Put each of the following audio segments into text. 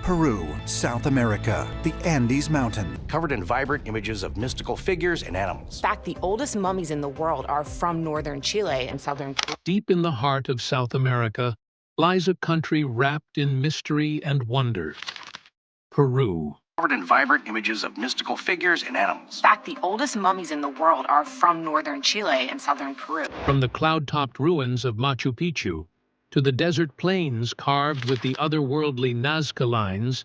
Peru, South America, the Andes Mountain. Covered in vibrant images of mystical figures and animals. In fact, the oldest mummies in the world are from northern Chile and southern Peru. Deep in the heart of South America lies a country wrapped in mystery and wonder. Peru. Covered in vibrant images of mystical figures and animals. In fact, the oldest mummies in the world are from northern Chile and southern Peru. From the cloud-topped ruins of Machu Picchu to the desert plains carved with the otherworldly Nazca lines,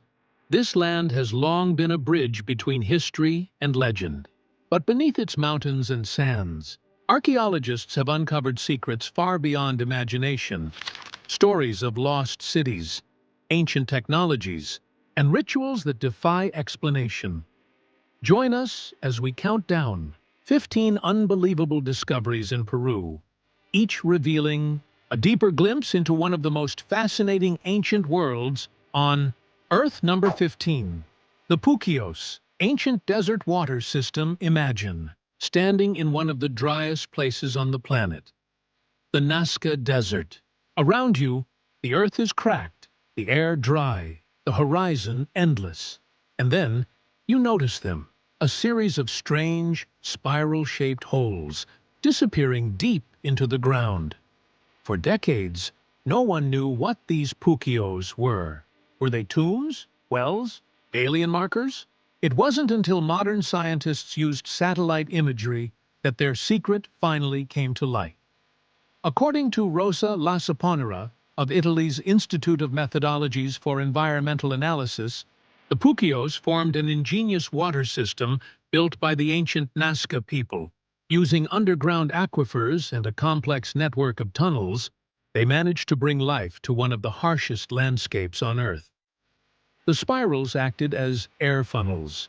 this land has long been a bridge between history and legend. But beneath its mountains and sands, archaeologists have uncovered secrets far beyond imagination. Stories of lost cities, ancient technologies, and rituals that defy explanation. Join us as we count down 15 unbelievable discoveries in Peru, each revealing a deeper glimpse into one of the most fascinating ancient worlds on Earth. Number 15. The Puquios, ancient desert water system. Imagine standing in one of the driest places on the planet, the Nazca Desert. Around you, the earth is cracked, the air dry, the horizon endless. And then, you notice them, a series of strange, spiral-shaped holes disappearing deep into the ground. For decades, no one knew what these Puquios were. Were they tombs, wells, alien markers? It wasn't until modern scientists used satellite imagery that their secret finally came to light. According to Rosa La Saponara of Italy's Institute of Methodologies for Environmental Analysis, the Puquios formed an ingenious water system built by the ancient Nazca people. Using underground aquifers and a complex network of tunnels, they managed to bring life to one of the harshest landscapes on Earth. The spirals acted as air funnels,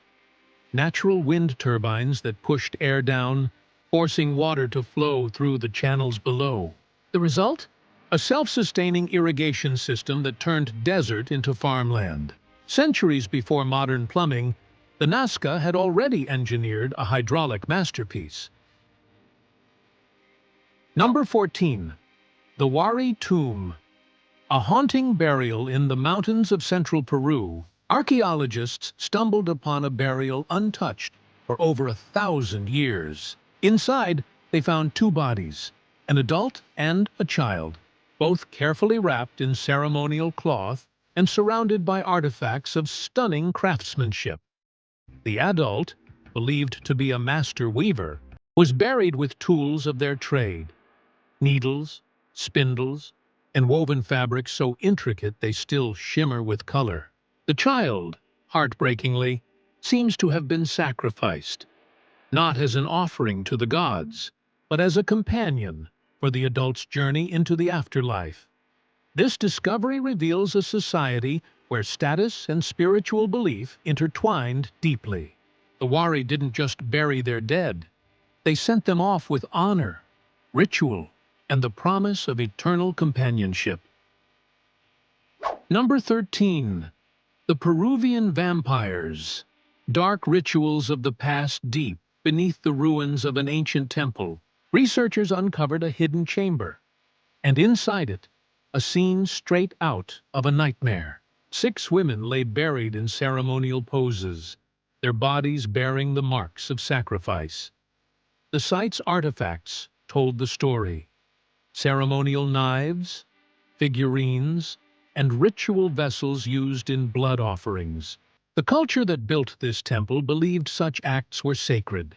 natural wind turbines that pushed air down, forcing water to flow through the channels below. The result? A self-sustaining irrigation system that turned desert into farmland. Centuries before modern plumbing, the Nazca had already engineered a hydraulic masterpiece. Number 14. The Wari Tomb. A haunting burial in the mountains of central Peru, archaeologists stumbled upon a burial untouched for over 1,000 years. Inside, they found two bodies, an adult and a child, both carefully wrapped in ceremonial cloth and surrounded by artifacts of stunning craftsmanship. The adult, believed to be a master weaver, was buried with tools of their trade: needles, spindles, and woven fabrics so intricate they still shimmer with color. The child, heartbreakingly, seems to have been sacrificed, not as an offering to the gods, but as a companion for the adult's journey into the afterlife. This discovery reveals a society where status and spiritual belief intertwined deeply. The Wari didn't just bury their dead. They sent them off with honor, ritual, and the promise of eternal companionship. Number 13. The Peruvian Vampires. Dark rituals of the past deep beneath the ruins of an ancient temple. Researchers uncovered a hidden chamber, and inside it, a scene straight out of a nightmare. 6 women lay buried in ceremonial poses, their bodies bearing the marks of sacrifice. The site's artifacts told the story. Ceremonial knives, figurines, and ritual vessels used in blood offerings. The culture that built this temple believed such acts were sacred,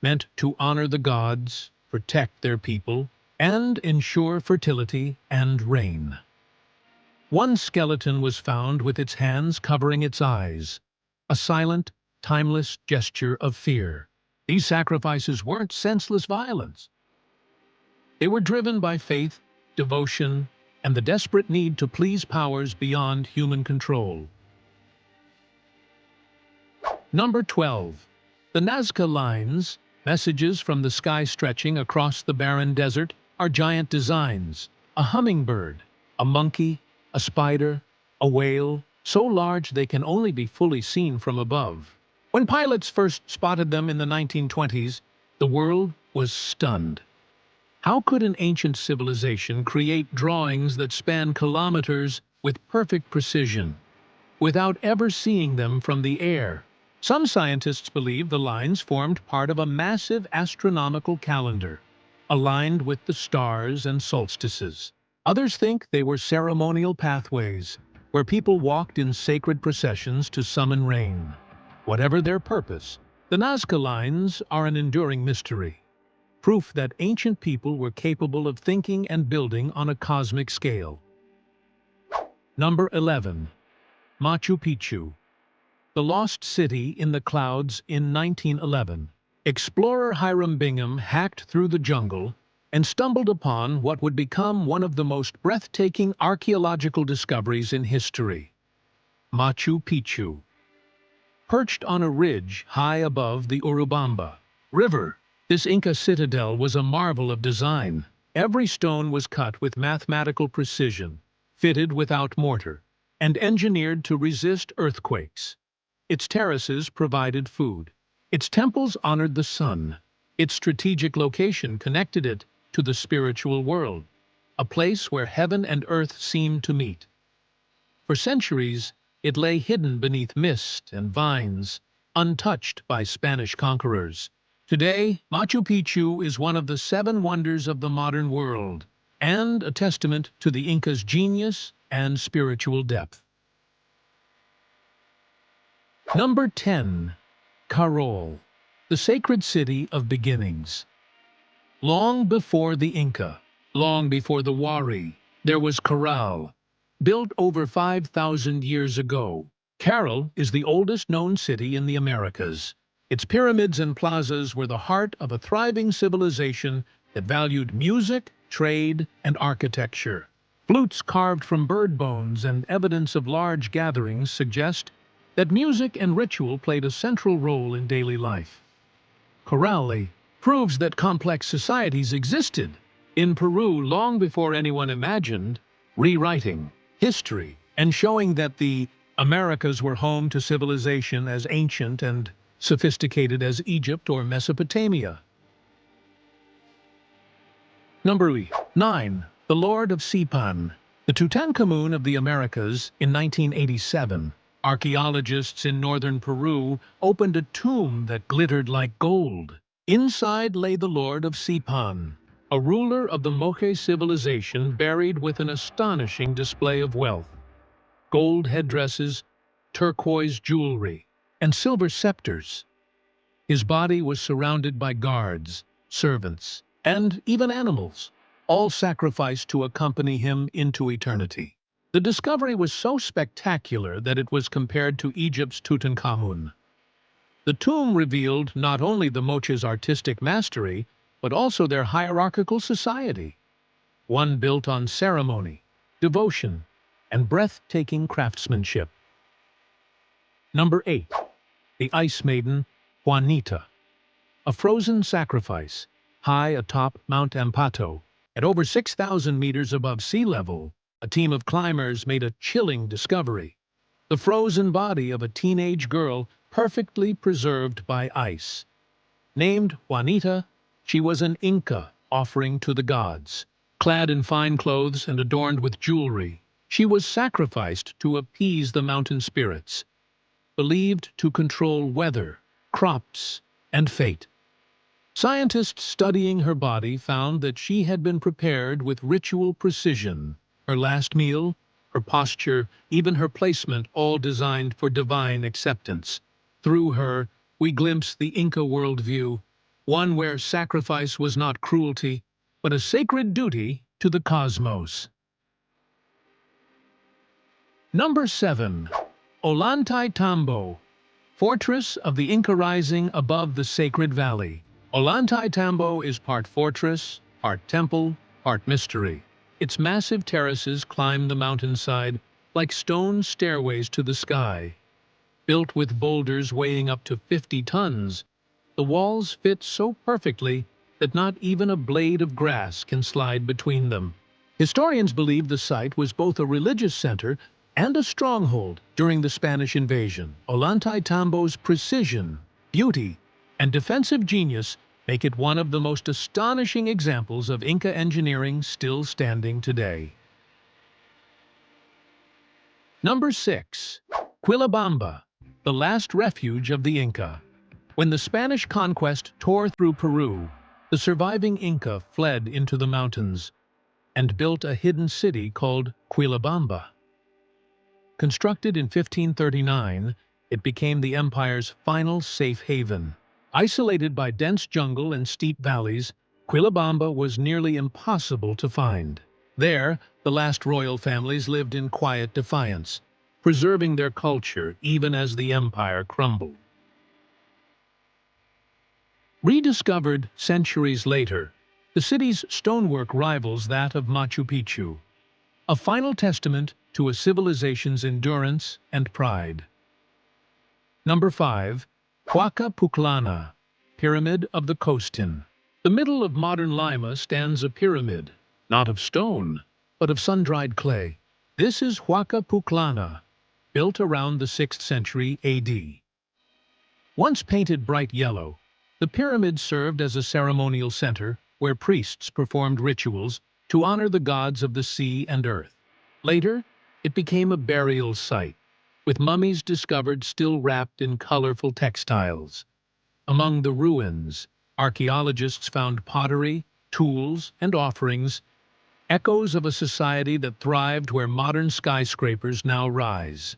meant to honor the gods, protect their people, and ensure fertility and rain. One skeleton was found with its hands covering its eyes, a silent, timeless gesture of fear. These sacrifices weren't senseless violence. They were driven by faith, devotion, and the desperate need to please powers beyond human control. Number 12. The Nazca Lines, messages from the sky stretching across the barren desert, are giant designs. A hummingbird, a monkey, a spider, a whale, so large they can only be fully seen from above. When pilots first spotted them in the 1920s, the world was stunned. How could an ancient civilization create drawings that span kilometers with perfect precision? without ever seeing them from the air. Some scientists believe the lines formed part of a massive astronomical calendar, aligned with the stars and solstices. Others think they were ceremonial pathways, where people walked in sacred processions to summon rain. Whatever their purpose, the Nazca lines are an enduring mystery, proof that ancient people were capable of thinking and building on a cosmic scale. Number 11. Machu Picchu, the lost city in the clouds in 1911. Explorer Hiram Bingham hacked through the jungle and stumbled upon what would become one of the most breathtaking archaeological discoveries in history: Machu Picchu. Perched on a ridge high above the Urubamba River, this Inca citadel was a marvel of design. Every stone was cut with mathematical precision, fitted without mortar, and engineered to resist earthquakes. Its terraces provided food. Its temples honored the sun. Its strategic location connected it to the spiritual world, a place where heaven and earth seemed to meet. For centuries, it lay hidden beneath mist and vines, untouched by Spanish conquerors. Today, Machu Picchu is one of the seven wonders of the modern world, and a testament to the Incas' genius and spiritual depth. Number 10. Carol, the sacred city of beginnings. Long before the Inca, long before the Wari, there was Caral, built over 5,000 years ago. Caral is the oldest known city in the Americas. Its pyramids and plazas were the heart of a thriving civilization that valued music, trade, and architecture. Flutes carved from bird bones and evidence of large gatherings suggest that music and ritual played a central role in daily life. Corrali proves that complex societies existed in Peru long before anyone imagined, rewriting history and showing that the Americas were home to civilization as ancient and sophisticated as Egypt or Mesopotamia. Number 9. The Lord of Sipan, the Tutankhamun of the Americas. In 1987, archaeologists in northern Peru opened a tomb that glittered like gold. Inside lay the Lord of Sipan, a ruler of the Moche civilization buried with an astonishing display of wealth: gold headdresses, turquoise jewelry, and silver scepters. His body was surrounded by guards, servants, and even animals, all sacrificed to accompany him into eternity. The discovery was so spectacular that it was compared to Egypt's Tutankhamun. The tomb revealed not only the Moche's artistic mastery, but also their hierarchical society, one built on ceremony, devotion, and breathtaking craftsmanship. Number 8. The Ice Maiden, Juanita, a frozen sacrifice, high atop Mount Ampato. At over 6,000 meters above sea level, a team of climbers made a chilling discovery: the frozen body of a teenage girl perfectly preserved by ice. Named Juanita, she was an Inca offering to the gods. Clad in fine clothes and adorned with jewelry, she was sacrificed to appease the mountain spirits, believed to control weather, crops, and fate. Scientists studying her body found that she had been prepared with ritual precision. Her last meal, her posture, even her placement, all designed for divine acceptance. Through her, we glimpse the Inca worldview, one where sacrifice was not cruelty, but a sacred duty to the cosmos. Number 7. Ollantaytambo, fortress of the Inca rising above the sacred valley. Ollantaytambo is part fortress, part temple, part mystery. Its massive terraces climb the mountainside like stone stairways to the sky. Built with boulders weighing up to 50 tons, the walls fit so perfectly that not even a blade of grass can slide between them. Historians believe the site was both a religious center and a stronghold during the Spanish invasion. Ollantaytambo's precision, beauty, and defensive genius make it one of the most astonishing examples of Inca engineering still standing today. Number 6. Quillabamba, the last refuge of the Inca. When the Spanish conquest tore through Peru, the surviving Inca fled into the mountains and built a hidden city called Quillabamba. Constructed in 1539, it became the empire's final safe haven. Isolated by dense jungle and steep valleys, Quillabamba was nearly impossible to find. There, the last royal families lived in quiet defiance, preserving their culture even as the empire crumbled. Rediscovered centuries later, the city's stonework rivals that of Machu Picchu, a final testament to a civilization's endurance and pride. Number 5. Huaca Pucllana, Pyramid of the Costin. The middle of modern Lima stands a pyramid, not of stone, but of sun-dried clay. This is Huaca Pucllana, built around the 6th century AD. Once painted bright yellow, the pyramid served as a ceremonial center where priests performed rituals to honor the gods of the sea and earth. Later, it became a burial site, with mummies discovered still wrapped in colorful textiles. Among the ruins, archaeologists found pottery, tools, and offerings, echoes of a society that thrived where modern skyscrapers now rise.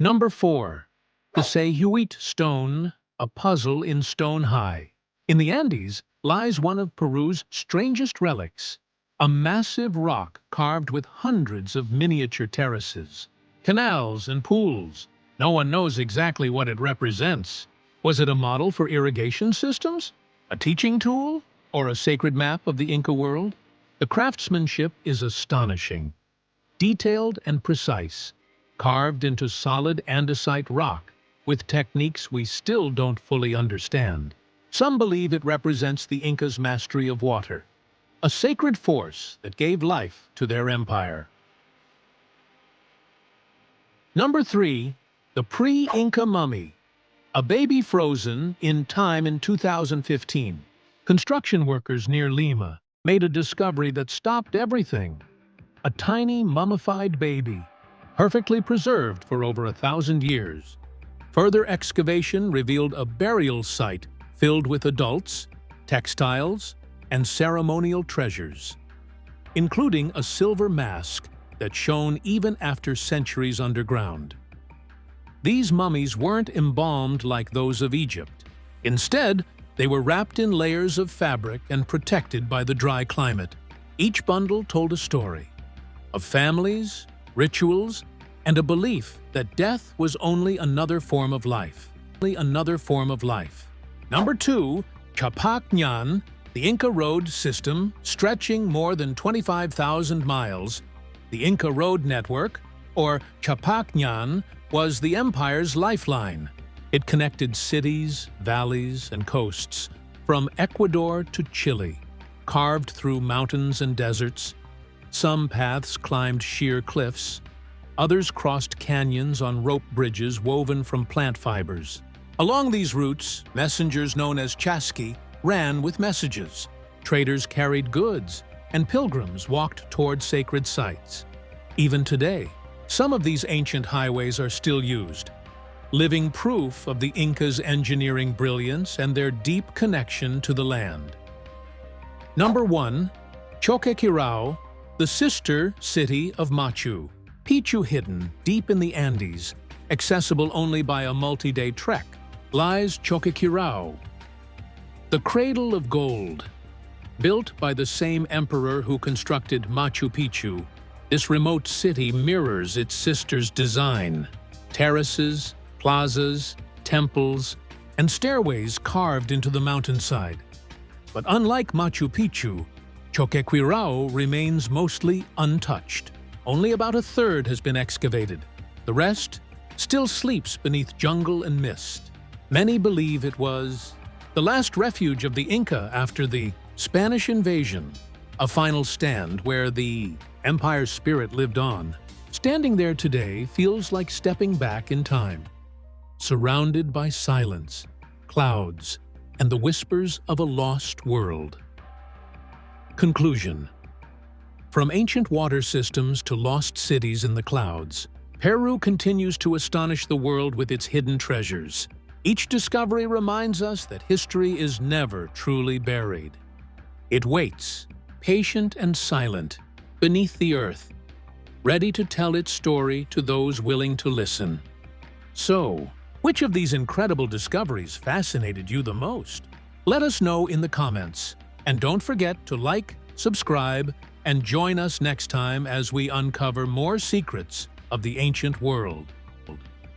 Number 4. The Sayhuite Stone, a puzzle in stone high. In the Andes lies one of Peru's strangest relics, a massive rock carved with hundreds of miniature terraces, canals, and pools. No one knows exactly what it represents. Was it a model for irrigation systems, a teaching tool, or a sacred map of the Inca world? The craftsmanship is astonishing, detailed and precise, carved into solid andesite rock with techniques we still don't fully understand. Some believe it represents the Incas' mastery of water, a sacred force that gave life to their empire. Number 3. The pre-Inca mummy, a baby frozen in time in 2015. Construction workers near Lima made a discovery that stopped everything. A tiny mummified baby, perfectly preserved for over 1,000 years. Further excavation revealed a burial site filled with adults, textiles, and ceremonial treasures, including a silver mask that shone even after centuries underground. These mummies weren't embalmed like those of Egypt. Instead, they were wrapped in layers of fabric and protected by the dry climate. Each bundle told a story of families, rituals, and a belief that death was only another form of life. Number 2, Chapac Ñan, the Inca road system stretching more than 25,000 miles. The Inca road network, or Chapac Ñan, was the empire's lifeline. It connected cities, valleys, and coasts from Ecuador to Chile, carved through mountains and deserts. Some paths climbed sheer cliffs, others crossed canyons on rope bridges woven from plant fibers. Along these routes, messengers known as chasqui ran with messages, traders carried goods, and pilgrims walked toward sacred sites. Even today, some of these ancient highways are still used, living proof of the Incas' engineering brilliance and their deep connection to the land. Number 1, Choqquequirao, the sister city of Machu Picchu. Hidden deep in the Andes, accessible only by a multi-day trek, lies Choqquequirao, the cradle of gold. Built by the same emperor who constructed Machu Picchu, this remote city mirrors its sister's design. Terraces, plazas, temples, and stairways carved into the mountainside. But unlike Machu Picchu, Choqquequirao remains mostly untouched. Only about a third has been excavated. The rest still sleeps beneath jungle and mist. Many believe it was the last refuge of the Inca after the Spanish invasion, a final stand where the empire's spirit lived on. Standing there today feels like stepping back in time, surrounded by silence, clouds, and the whispers of a lost world. Conclusion. From ancient water systems to lost cities in the clouds, Peru continues to astonish the world with its hidden treasures. Each discovery reminds us that history is never truly buried. It waits, patient and silent, beneath the earth, ready to tell its story to those willing to listen. So, which of these incredible discoveries fascinated you the most? Let us know in the comments. And don't forget to like, subscribe, and join us next time as we uncover more secrets of the ancient world.